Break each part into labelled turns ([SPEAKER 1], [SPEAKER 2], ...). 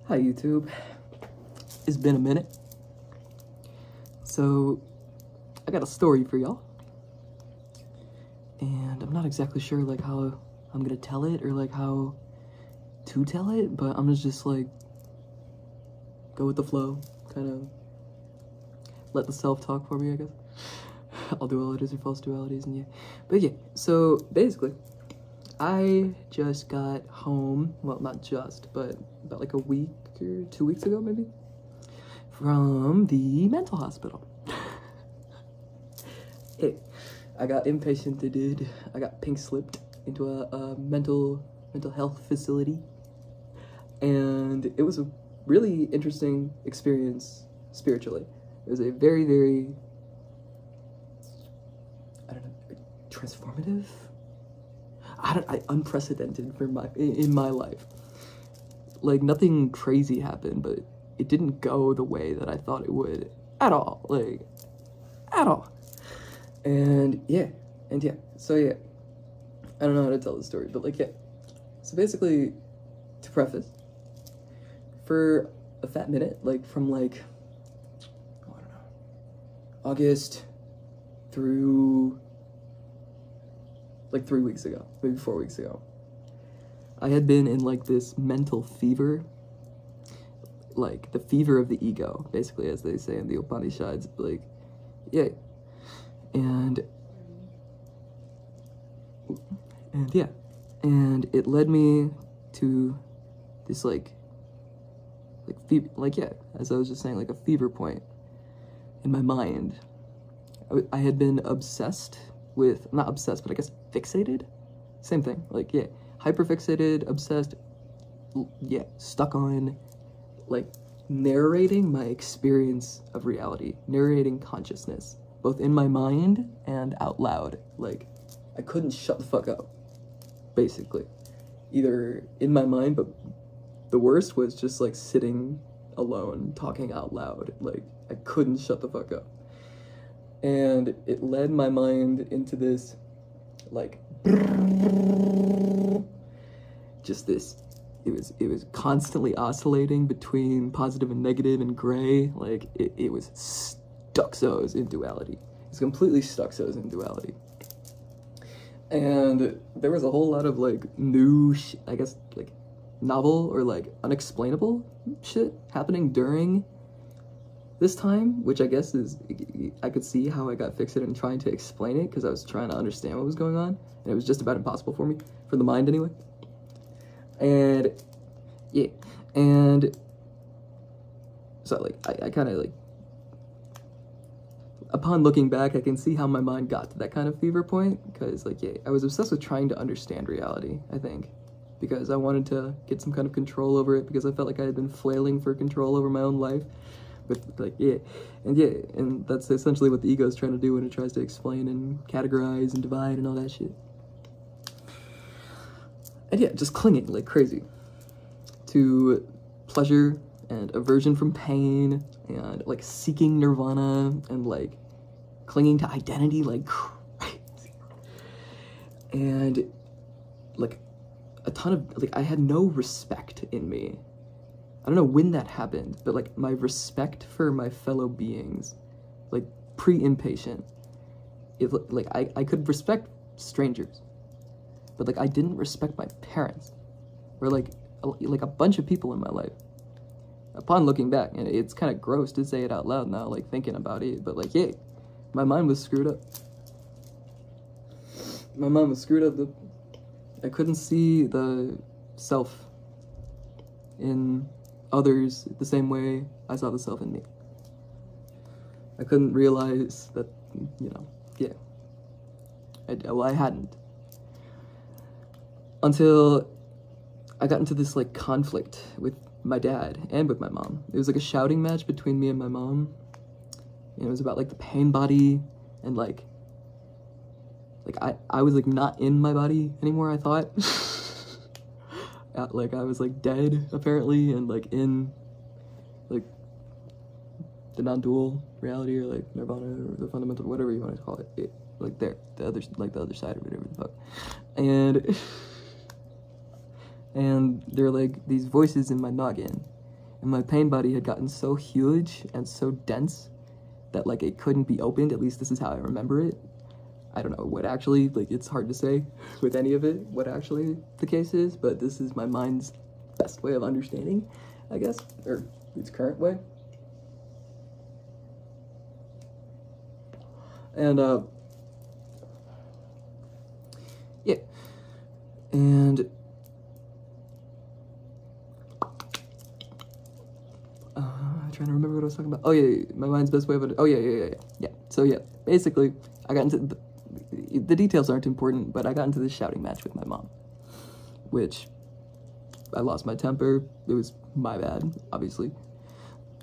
[SPEAKER 1] Hi YouTube, it's been a minute. So I got a story for y'all, and I'm not exactly sure like how I'm gonna tell it or like how to tell it, but I'm gonna just like go with the flow, kind of let the self talk for me, I guess. All dualities are false dualities, and yeah. But yeah, so basically I just got home, well, not just, but about like a week or 2 weeks ago, maybe, from the mental hospital. I got inpatiented, I got pink slipped into a mental health facility, and it was a really interesting experience spiritually. It was a very, very, I don't know, transformative? Unprecedented for in my life. Like, nothing crazy happened, but it didn't go the way that I thought it would at all. Like, at all. And yeah, so yeah, I don't know how to tell the story, but like, yeah. So basically, to preface, for a fat minute, like from like, I don't know, August through like 3 weeks ago, maybe 4 weeks ago, I had been in like this mental fever, like the fever of the ego, basically, as they say in the Upanishads, like, yeah. And yeah, and it led me to this like fever, like, yeah, as I was just saying, like a fever point in my mind. I had been obsessed with, not obsessed, but I guess fixated, same thing, like, yeah, hyperfixated, obsessed, yeah, stuck on like narrating my experience of reality, narrating consciousness, both in my mind and out loud. Like, I couldn't shut the fuck up, basically, either in my mind, but the worst was just like sitting alone talking out loud. Like, I couldn't shut the fuck up, and it led my mind into this like just this, it was constantly oscillating between positive and negative and gray. Like, it was stuxos in duality. It's completely stuxos in duality. And there was a whole lot of like new I guess like novel or like unexplainable shit happening during this time, which I guess is, I could see how I got fixated in trying to explain it, because I was trying to understand what was going on, and it was just about impossible for me, for the mind anyway. And yeah, and so like I kind of like, upon looking back, I can see how my mind got to that kind of fever point, because like, yeah, I was obsessed with trying to understand reality, I think, because I wanted to get some kind of control over it, because I felt like I had been flailing for control over my own life. But like, yeah, and that's essentially what the ego is trying to do when it tries to explain and categorize and divide and all that shit. And yeah, just clinging like crazy to pleasure and aversion from pain, and like seeking nirvana, and like clinging to identity like crazy. And like a ton of, like, I had no respect in me. I don't know when that happened, but like my respect for my fellow beings, like pre-inpatient, like I could respect strangers, but like I didn't respect my parents, or like a bunch of people in my life. Upon looking back, and it's kind of gross to say it out loud now, like thinking about it, but like, yeah, my mind was screwed up. My mind was screwed up. I couldn't see the self in others the same way I saw the self in me. I couldn't realize that, you know, yeah. I hadn't. Until I got into this, like, conflict with my dad and with my mom. It was like a shouting match between me and my mom. And it was about, like, the pain body, and, like I was, like, not in my body anymore, I thought. Like, I was like dead apparently, and like in like the non-dual reality, or like nirvana, or the fundamental, whatever you want to call it, like there, the other side of it, whatever the fuck. And there are like these voices in my noggin, and my pain body had gotten so huge and so dense that like it couldn't be opened. At least this is how I remember it. I don't know what actually, like, it's hard to say with any of it what actually the case is, but this is my mind's best way of understanding, I guess, or its current way. And yeah, and I'm trying to remember what I was talking about. Oh yeah, my mind's best way of, oh yeah. So yeah, basically I got into the details aren't important, but I got into this shouting match with my mom, which I lost my temper. It was my bad, obviously.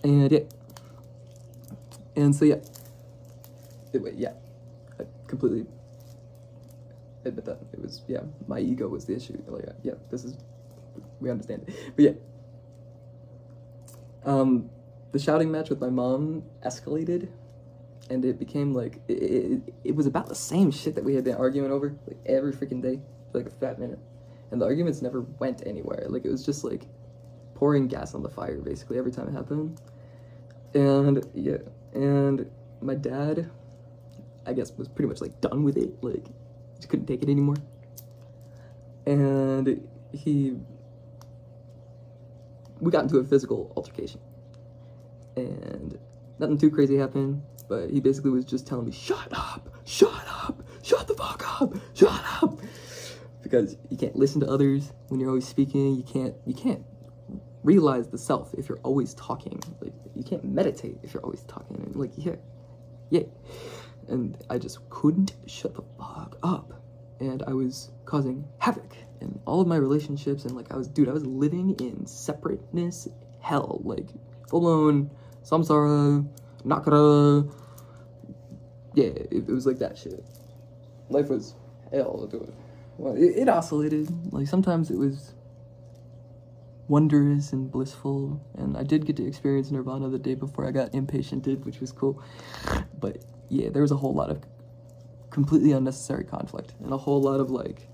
[SPEAKER 1] And yeah. And so yeah. Yeah. I completely admit that. It was, yeah, my ego was the issue. Like, yeah, we understand it. But yeah. The shouting match with my mom escalated, and it became like, it was about the same shit that we had been arguing over, like, every freaking day, for like a fat minute. And the arguments never went anywhere. Like, it was just like pouring gas on the fire, basically, every time it happened. And yeah, and my dad, I guess, was pretty much like done with it. Like, just couldn't take it anymore. And we got into a physical altercation. And nothing too crazy happened, but he basically was just telling me, shut up, shut the fuck up, shut up. Because you can't listen to others when you're always speaking. You can't realize the self if you're always talking. Like, you can't meditate if you're always talking. And like, yeah. And I just couldn't shut the fuck up. And I was causing havoc in all of my relationships. And like, I was living in separateness hell. Like, full-blown samsara, nakara. Yeah, it was like that shit. Life was hell, dude. Well, it oscillated. Like, sometimes it was wondrous and blissful, and I did get to experience nirvana the day before I got impatiented, which was cool. But yeah, there was a whole lot of completely unnecessary conflict, and a whole lot of like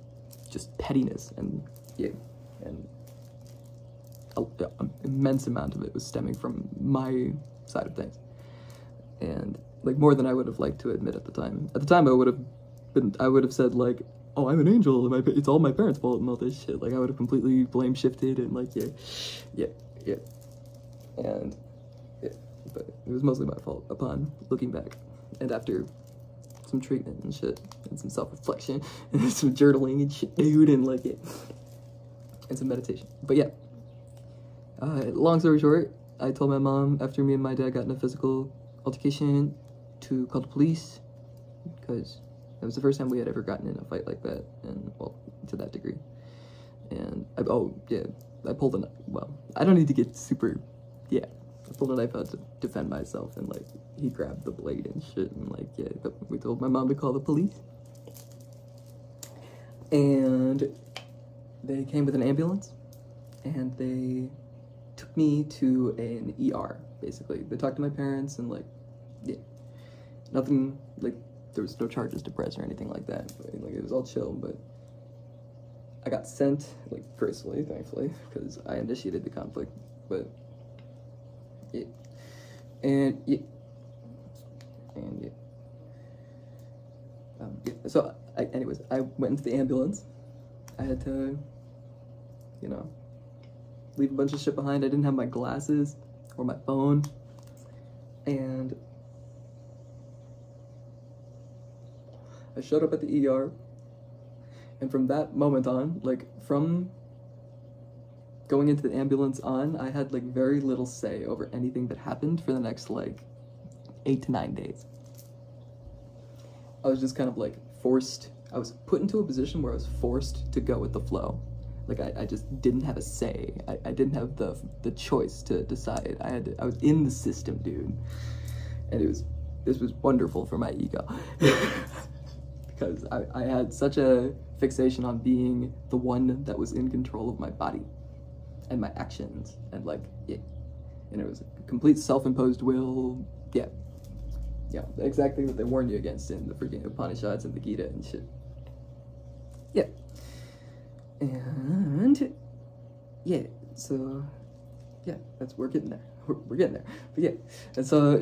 [SPEAKER 1] just pettiness, and yeah, and an immense amount of it was stemming from my side of things, and like more than I would have liked to admit at the time. At the time, I would have said like, oh, I'm an angel, and it's all my parents' fault and all this shit. Like, I would have completely blame shifted and like, yeah. And yeah, but it was mostly my fault upon looking back. And after some treatment and shit, and some self-reflection, and some journaling and shit, dude, and like, yeah. And some meditation. But yeah, long story short, I told my mom after me and my dad got in a physical altercation to call the police, because it was the first time we had ever gotten in a fight like that, and, well, to that degree. And, I pulled a knife. Well, I don't need to get super, I pulled a knife out to defend myself, and, like, he grabbed the blade and shit, and, like, yeah, we told my mom to call the police. And they came with an ambulance, and they took me to an ER, basically. They talked to my parents, and, like, yeah, nothing, like, there was no charges to press or anything like that. Like, it was all chill, but I got sent, like, gracefully, thankfully, because I initiated the conflict. But yeah, and yeah. So, anyways, I went into the ambulance. I had to, leave a bunch of shit behind. I didn't have my glasses or my phone, and I showed up at the ER, and from that moment on, like, from going into the ambulance on, I had, like, very little say over anything that happened for the next, like, 8 to 9 days. I was just kind of, like, I was put into a position where I was forced to go with the flow. Like, I just didn't have a say. I didn't have the choice to decide. I was in the system, dude. And this was wonderful for my ego. Because I had such a fixation on being the one that was in control of my body and my actions, and like, yeah, and it was a complete self-imposed will, yeah, the exact thing that they warned you against in the freaking Upanishads and the Gita and shit. Yeah, and yeah, so yeah, we're getting there. We're getting there. But yeah, and so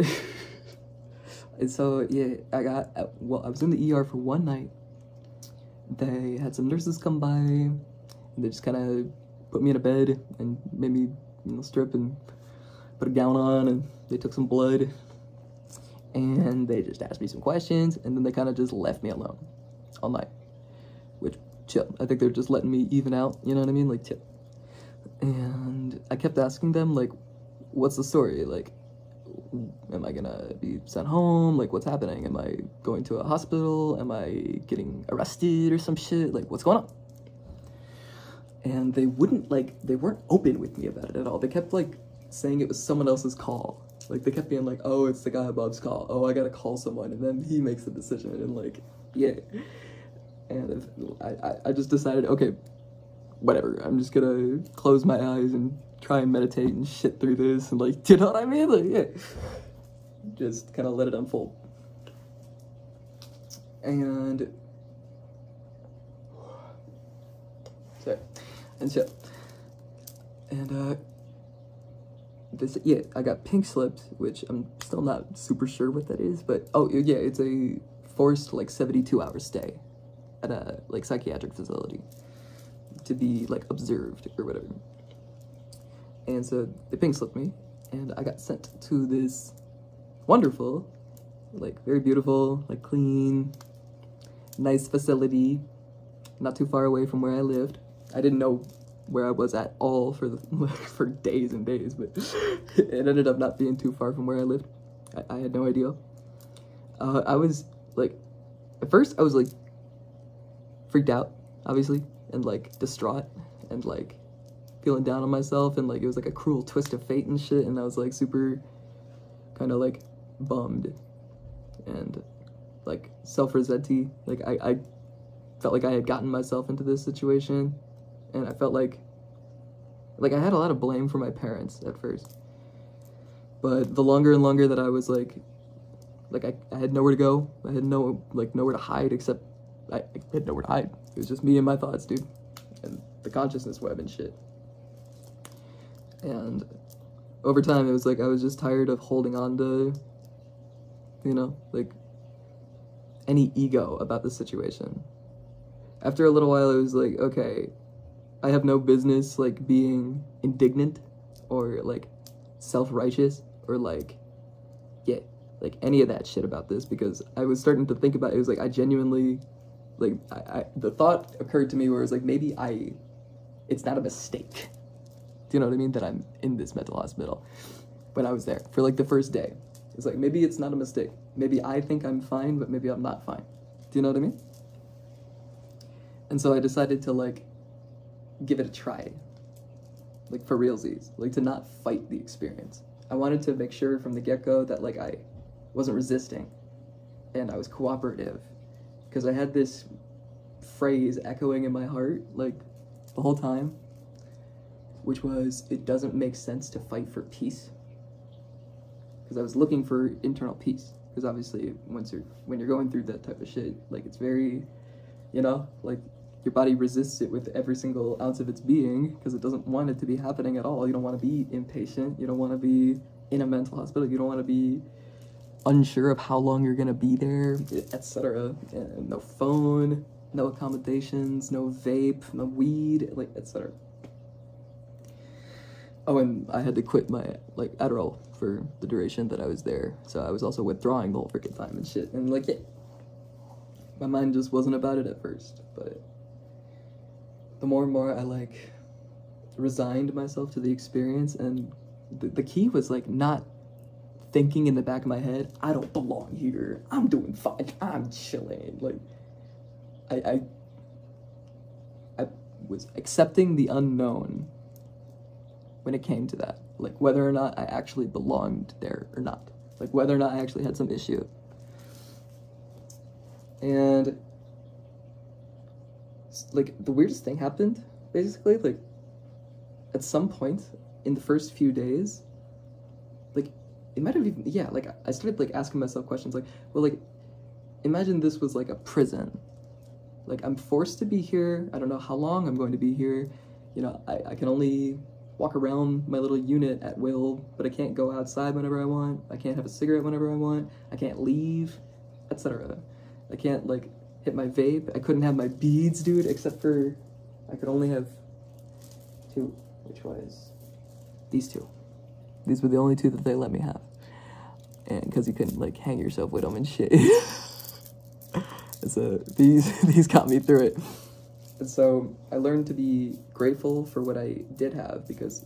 [SPEAKER 1] and so yeah, I was in the ER for one night. They had some nurses come by, and they just kind of put me in a bed and made me, strip and put a gown on, and they took some blood, and they just asked me some questions, and then they kind of just left me alone all night, which, chill. I think they're just letting me even out, you know what I mean? Like, chill. And I kept asking them, like, what's the story? Like, am I gonna be sent home? Like, what's happening? Am I going to a hospital? Am I getting arrested or some shit? Like, what's going on? And they weren't open with me about it at all. They kept, like, saying it was someone else's call. Like, they kept being like, oh, it's the guy above call. Oh, I gotta call someone, and then he makes the decision, and, like, yeah. And I just decided, okay, whatever. I'm just gonna close my eyes and try and meditate and shit through this, and, like, do you know what I mean? Like, yeah. Just kind of let it unfold. And shit. And I got pink slipped, which I'm still not super sure what that is, but oh yeah, it's a forced, like, 72-hour stay at a, like, psychiatric facility to be, like, observed or whatever. And so they pink slipped me, and I got sent to this wonderful, like, very beautiful, like, clean, nice facility, not too far away from where I lived. I didn't know where I was at all for days and days, but it ended up not being too far from where I lived. I had no idea. I was, like, at first I was, like, freaked out, obviously, and, like, distraught, and, like, feeling down on myself, and, like, it was, like, a cruel twist of fate and shit, and I was, like, super kind of, like, bummed and, like, self-resenty. Like, I felt like I had gotten myself into this situation, and I felt like I had a lot of blame for my parents at first. But the longer and longer that I was, like I had nowhere to go. I had nowhere to hide, except I had nowhere to hide. It was just me and my thoughts, dude. And the consciousness web and shit. And over time, it was like I was just tired of holding on to, like, any ego about the situation. After a little while, it was like, okay, I have no business, like, being indignant or, like, self-righteous or, like, any of that shit about this, because I was starting to think about it. It was like, I genuinely, like, the thought occurred to me where it was like, maybe it's not a mistake. Do you know what I mean? That I'm in this mental hospital when I was there for, like, the first day. It's like, maybe it's not a mistake. Maybe I think I'm fine, but maybe I'm not fine. Do you know what I mean? And so I decided to, like, give it a try. Like, for realsies. Like, to not fight the experience. I wanted to make sure from the get-go that, like, I wasn't resisting. And I was cooperative. Because I had this phrase echoing in my heart, like, the whole time. Which was, it doesn't make sense to fight for peace. Because I was looking for internal peace. Because obviously, when you're going through that type of shit, like, it's very, like, your body resists it with every single ounce of its being, because it doesn't want it to be happening at all. You don't want to be impatient. You don't want to be in a mental hospital. You don't want to be unsure of how long you're going to be there, etc. No phone, no accommodations, no vape, no weed, like, etc. Oh, and I had to quit my, like, Adderall for the duration that I was there. So I was also withdrawing the whole freaking time and shit. And, like, my mind just wasn't about it at first. But the more and more I, like, resigned myself to the experience, and the key was, like, not thinking in the back of my head, I don't belong here. I'm doing fine. I'm chilling. Like, I was accepting the unknown when it came to that, like, whether or not I actually belonged there or not, like, whether or not I actually had some issue. And, like, the weirdest thing happened, basically, like, at some point in the first few days, like, it might have even, like, I started, like, asking myself questions, like, well, like, imagine this was, like, a prison. Like, I'm forced to be here. I don't know how long I'm going to be here. I can only walk around my little unit at will, but I can't go outside whenever I want. I can't have a cigarette whenever I want. I can't leave, etc. I can't, like, hit my vape. I couldn't have my beads, dude, except for I could only have two, which was these two. These were the only two that they let me have. And because you couldn't, like, hang yourself with them and shit. So these got me through it. And so I learned to be grateful for what I did have, because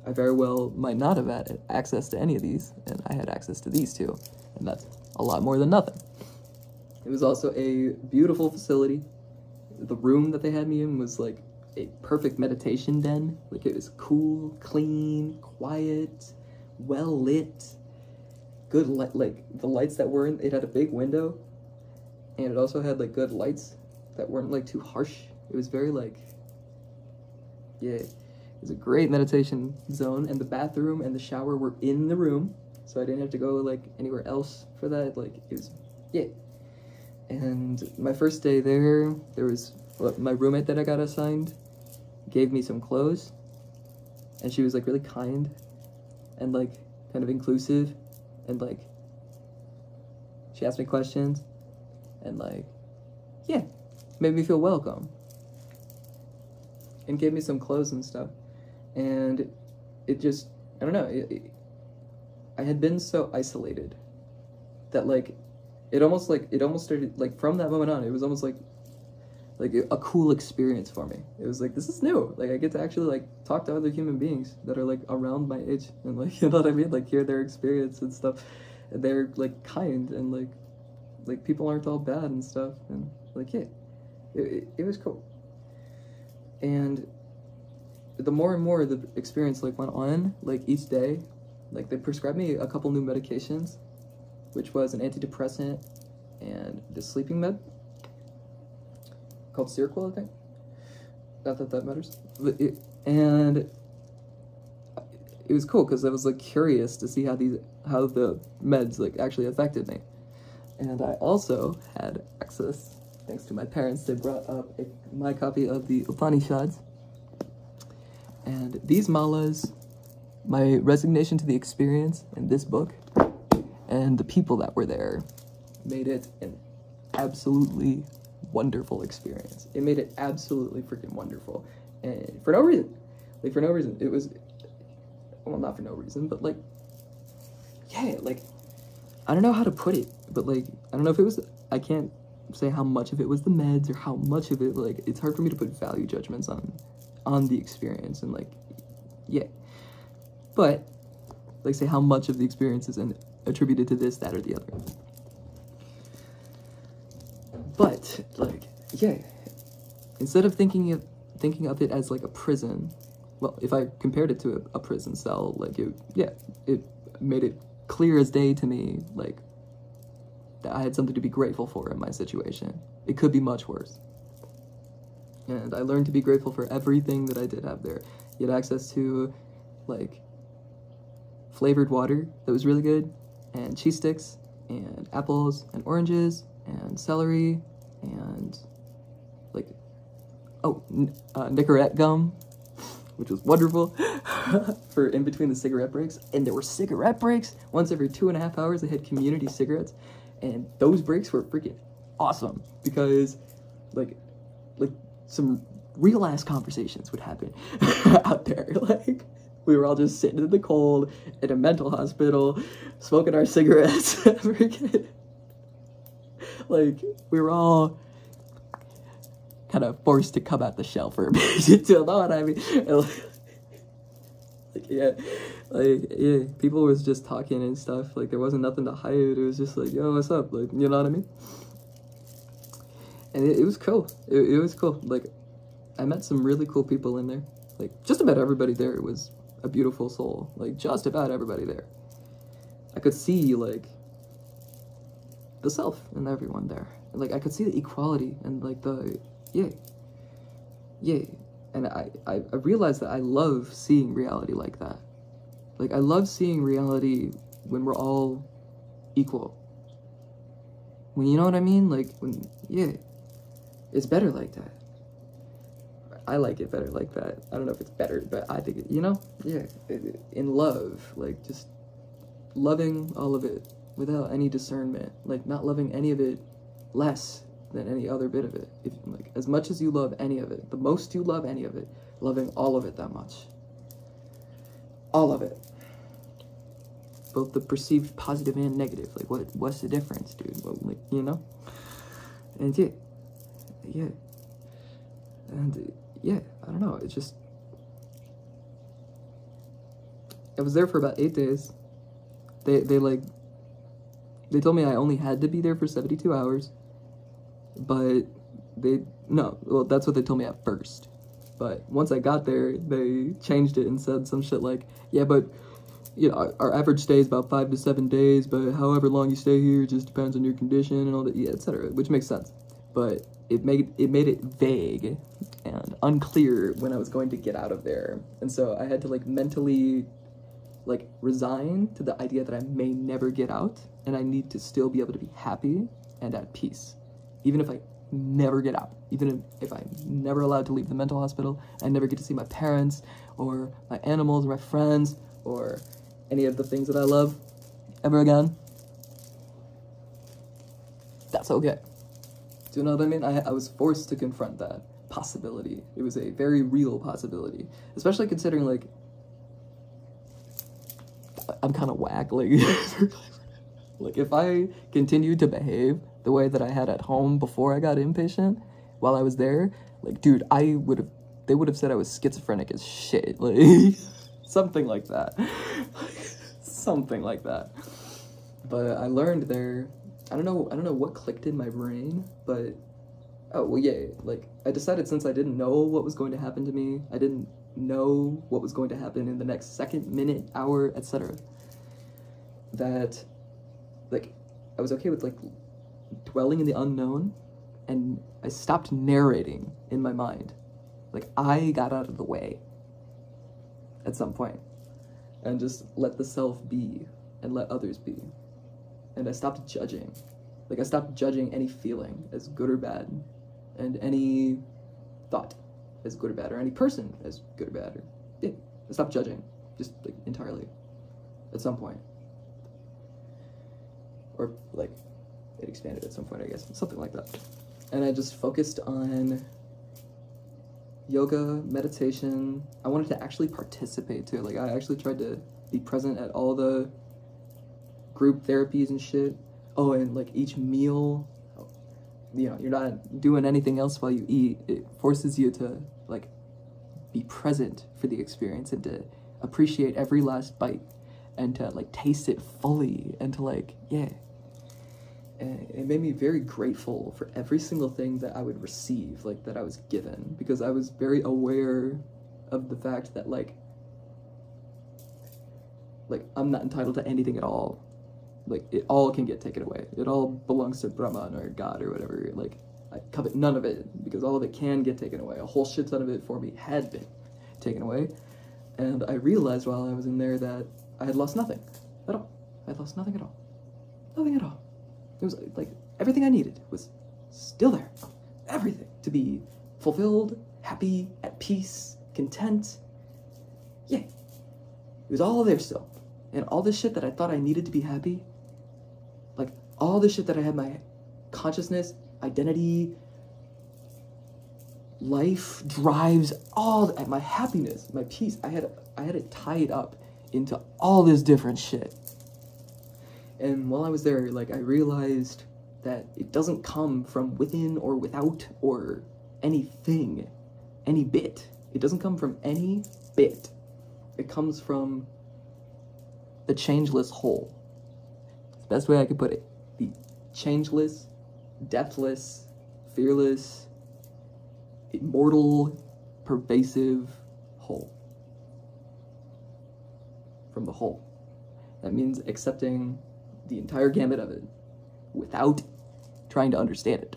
[SPEAKER 1] I very well might not have had access to any of these, and I had access to these two, and that's a lot more than nothing. It was also a beautiful facility. The room that they had me in was like a perfect meditation den. Like, it was cool, clean, quiet, well lit, good light. Like, the lights that were in, it had a big window, and it also had like good lights that weren't like too harsh. It was very like, yeah, it was a great meditation zone, and the bathroom and the shower were in the room, so I didn't have to go like anywhere else for that. Like, it was, yeah. And my first day there was my roommate that I got assigned gave me some clothes, and she was like really kind and like kind of inclusive, and like she asked me questions and like, yeah, made me feel welcome and gave me some clothes and stuff. And it just, I don't know, I had been so isolated that like it almost started, like, from that moment on, it was almost like a cool experience for me. It was like, this is new. Like, I get to actually like talk to other human beings that are like around my age, and like, you know what I mean? Like, hear their experience and stuff. And they're like kind, and like people aren't all bad and stuff. And like, yeah, it was cool. And the more and more the experience like went on, like each day, like they prescribed me a couple new medications, which was an antidepressant and the sleeping med called Seroquel, I think. Not that that matters. And it was cool because I was like curious to see how the meds like actually affected me. And I also had access, thanks to my parents. They brought up my copy of the Upanishads. And these malas, my resignation to the experience in this book, and the people that were there made it an absolutely wonderful experience. It made it absolutely freaking wonderful. And for no reason. Like, for no reason. It was, well, not for no reason, but like, yeah, like, I don't know how to put it, but like, I don't know if it was, I can't say how much of it was the meds or how much of it, like, it's hard for me to put value judgments on the experience, and like, yeah. But, like, say how much of the experience is attributed to this, that, or the other. But, like, yeah, instead of thinking of it as like a prison, well, if I compared it to a prison cell, like, it made it clear as day to me, like, that I had something to be grateful for in my situation. It could be much worse. And I learned to be grateful for everything that I did have there. You had access to, like, flavored water that was really good, and cheese sticks, and apples, and oranges, and celery, and, like, Nicorette gum, which was wonderful, for in between the cigarette breaks. And there were cigarette breaks. Once every 2.5 hours, they had community cigarettes, and those breaks were freaking awesome, because, like, some real-ass conversations would happen out there. Like, we were all just sitting in the cold in a mental hospital, smoking our cigarettes. Freaking, like, we were all kind of forced to come out the shell for a bit. You know what I mean? Yeah, people was just talking and stuff. Like, there wasn't nothing to hide. It was just like, yo, what's up? Like, you know what I mean? And it was cool. It was cool. Like, I met some really cool people in there. Like, just about everybody there was a beautiful soul. Like, just about everybody there. I could see, like, the self in everyone there. Like, I could see the equality and, like, the, yeah. And I realized that I love seeing reality like that. Like, I love seeing reality when we're all equal. When, you know what I mean? Like, when, yeah, it's better like that. I like it better like that. I don't know if it's better, but I think it, you know, yeah, in love, like just loving all of it without any discernment, like not loving any of it less than any other bit of it. If like as much as you love any of it, the most you love any of it, loving all of it that much. All of it. Both the perceived positive and negative. Like what's the difference, dude? Well, like, you know? And yeah. And yeah, I don't know, it's just, I was there for about 8 days. They told me I only had to be there for 72 hours, but well, that's what they told me at first. But once I got there, they changed it and said some shit like, yeah, but, you know, our average stay is about 5 to 7 days, but however long you stay here just depends on your condition and all that, yeah, etc., which makes sense. But it made it vague and unclear when I was going to get out of there. And so I had to, like, mentally, like, resign to the idea that I may never get out, and I need to still be able to be happy and at peace. Even if I never get out, even if I'm never allowed to leave the mental hospital, I never get to see my parents, or my animals, or my friends, or any of the things that I love ever again, that's okay. Do you know what I mean? I was forced to confront that possibility. It was a very real possibility, especially considering, like, I'm kind of whack, like, like, if I continued to behave the way that I had at home before I got inpatient, while I was there, like, dude, they would have said I was schizophrenic as shit, like, something like that, something like that. But I learned there, I don't know what clicked in my brain, but, oh, well, yeah, like, I decided since I didn't know what was going to happen to me, I didn't know what was going to happen in the next second, minute, hour, etc., that, like, I was okay with, like, dwelling in the unknown, and I stopped narrating in my mind. Like, I got out of the way at some point, and just let the self be, and let others be. And I stopped judging. Like, I stopped judging any feeling as good or bad, and any thought as good or bad, or any person as good or bad, or, yeah, I stopped judging, just, like, entirely, at some point. Or, like, it expanded at some point, I guess, something like that. And I just focused on yoga, meditation. I wanted to actually participate, too. Like, I actually tried to be present at all the group therapies and shit. Oh, and, like, each meal, you know, you're not doing anything else while you eat. It forces you to, like, be present for the experience and to appreciate every last bite and to, like, taste it fully and to, like, yeah. And it made me very grateful for every single thing that I would receive, like, that I was given, because I was very aware of the fact that, like, I'm not entitled to anything at all. Like, it all can get taken away. It all belongs to Brahman or God or whatever. Like, I covet none of it, because all of it can get taken away. A whole shit ton of it for me had been taken away. And I realized while I was in there that I had lost nothing at all. I had lost nothing at all. Nothing at all. It was like everything I needed was still there. Everything to be fulfilled, happy, at peace, content. Yeah. It was all there still. And all this shit that I thought I needed to be happy, like all this shit that I had my consciousness, identity, life, drives, all that, my happiness, my peace, I had it tied up into all this different shit. And while I was there, like, I realized that it doesn't come from within or without or anything, any bit. It doesn't come from any bit. It comes from the changeless whole. It's the best way I could put it. The changeless, deathless, fearless, immortal, pervasive whole. From the whole. That means accepting the entire gamut of it without trying to understand it.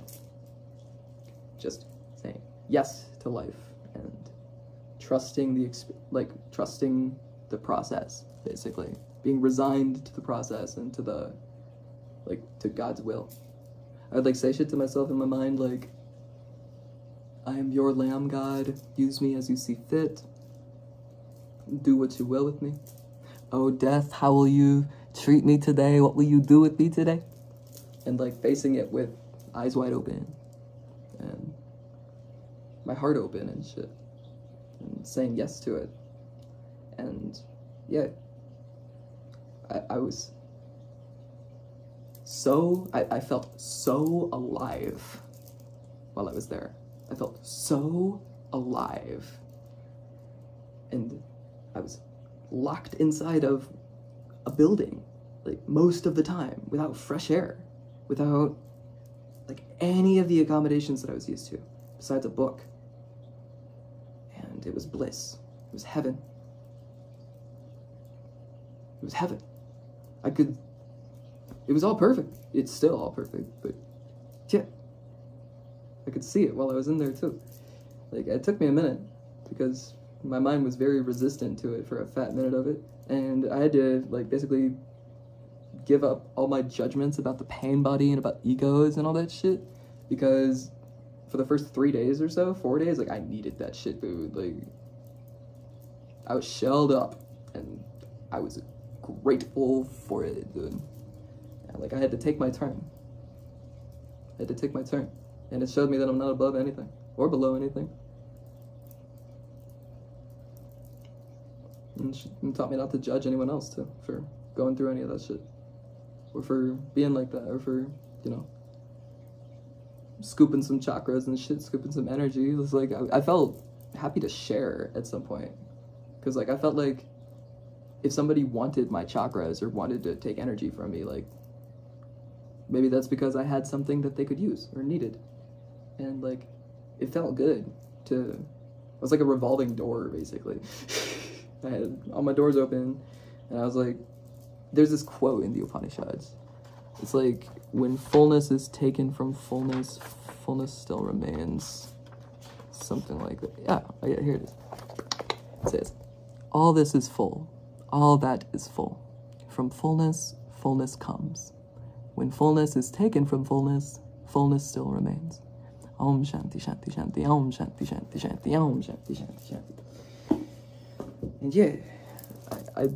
[SPEAKER 1] Just saying yes to life and trusting trusting the process, basically. Being resigned to the process and to the, like, to God's will. I would, like, say shit to myself in my mind, like, I am your lamb, God. Use me as you see fit. Do what you will with me. Oh, death, how will you treat me today? What will you do with me today? And like facing it with eyes wide open and my heart open and shit. And saying yes to it. And yeah, I was so, I felt so alive while I was there. I felt so alive. And I was locked inside of a building, like most of the time, without fresh air, without like any of the accommodations that I was used to, besides a book. And it was bliss. It was heaven. It was heaven. It was all perfect. It's still all perfect, but yeah. I could see it while I was in there too. Like, it took me a minute, because my mind was very resistant to it for a fat minute of it, and I had to, like, basically give up all my judgments about the pain body and about egos and all that shit, because for the first 3 days or so, 4 days, like, I needed that shit, dude. Like, I was shelled up, and I was grateful for it, dude. And, like, I had to take my turn. I had to take my turn. And it showed me that I'm not above anything, or below anything. And it taught me not to judge anyone else, too, for going through any of that shit. Or for being like that, or for, you know, scooping some chakras and shit, scooping some energy. It was like, I felt happy to share at some point. Because, like, I felt like if somebody wanted my chakras or wanted to take energy from me, like, maybe that's because I had something that they could use or needed. And, like, it felt good to... It was like a revolving door, basically. I had all my doors open, and I was like... There's this quote in the Upanishads. It's like, when fullness is taken from fullness, fullness still remains. Something like that. Yeah, here it is. It says, all this is full. All that is full. From fullness, fullness comes. When fullness is taken from fullness, fullness still remains. Om Shanti Shanti Shanti, Om Shanti Shanti Shanti, Om Shanti Shanti Shanti. And yeah, I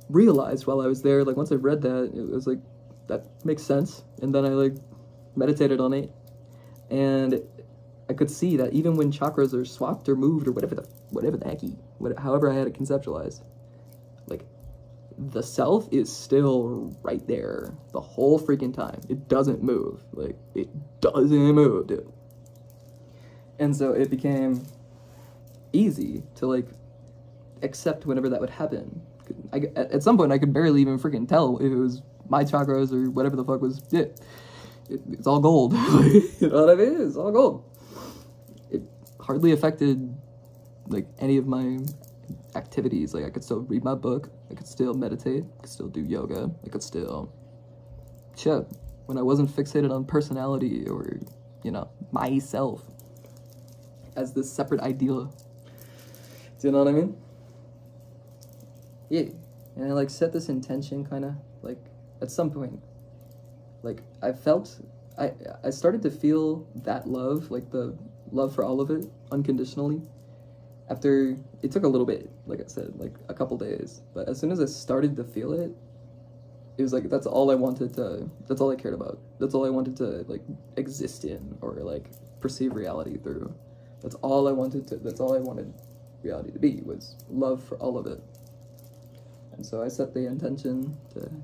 [SPEAKER 1] realized while I was there, like, once I read that, it was like, that makes sense. And then I, like, meditated on it, and I could see that even when chakras are swapped or moved or whatever the hecky, however I had it conceptualized, like, the self is still right there the whole freaking time. It doesn't move. Like, it doesn't move, dude. And so it became easy to, like, accept whenever that would happen. At some point, I could barely even freaking tell if it was my chakras or whatever the fuck was it. It's all gold. You know what I mean? It's all gold. It hardly affected, like, any of my activities. Like, I could still read my book, I could still meditate, I could still do yoga, I could still chill when I wasn't fixated on personality or, you know, myself as this separate ideal. Do you know what I mean? Yeah. And I, like, set this intention kind of, like, at some point, like, I started to feel that love, like the love for all of it, unconditionally. After, it took a little bit, like I said, like a couple days, but as soon as I started to feel it, it was like, that's all I wanted to, that's all I cared about. That's all I wanted to, like, exist in, or, like, perceive reality through. That's all I wanted reality to be, was love for all of it. And so I set the intention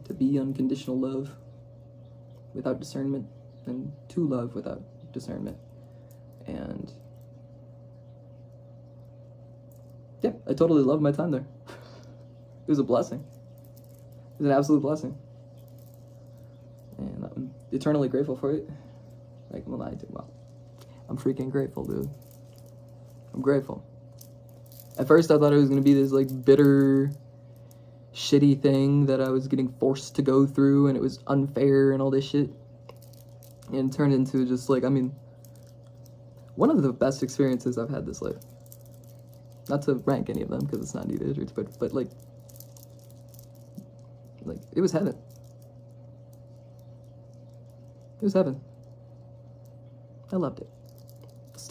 [SPEAKER 1] to be unconditional love without discernment, and to love without discernment. And yeah, I totally loved my time there. It was a blessing. It was an absolute blessing. And I'm eternally grateful for it. Like, well, I'm freaking grateful, dude. I'm grateful. At first, I thought it was going to be this, like, bitter, shitty thing that I was getting forced to go through, and it was unfair and all this shit. And it turned into just, like, I mean, one of the best experiences I've had this life. Not to rank any of them, because it's not needed, but like, it was heaven. It was heaven. I loved it.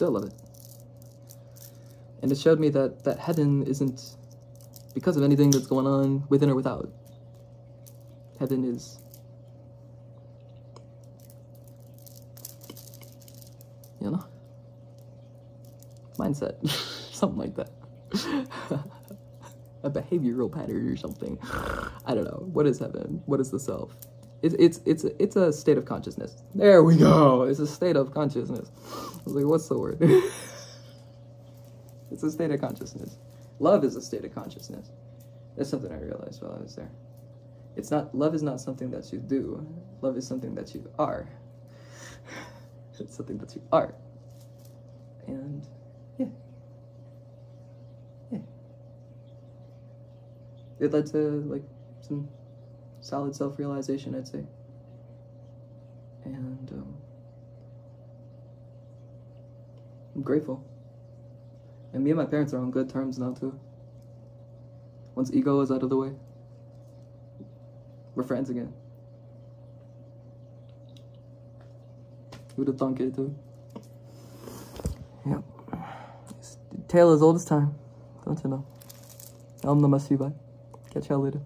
[SPEAKER 1] still love it. And it showed me that heaven isn't because of anything that's going on within or without. Heaven is mindset, something like that. A behavioral pattern or something. I don't know. What is heaven? What is the self? It's a state of consciousness. There we go. It's a state of consciousness. I was like, what's the word? It's a state of consciousness. Love is a state of consciousness. That's something I realized while I was there. It's not, love is not something that you do. Love is something that you are. It's something that you are. And yeah. It led to like some solid self-realization, I'd say. And I'm grateful. And me and my parents are on good terms now too. Once ego is out of the way, we're friends again. Who'd have thunk it too? Yep. Tale as old as time. Don't you know? Om Namah Shivaya. Catch y'all later.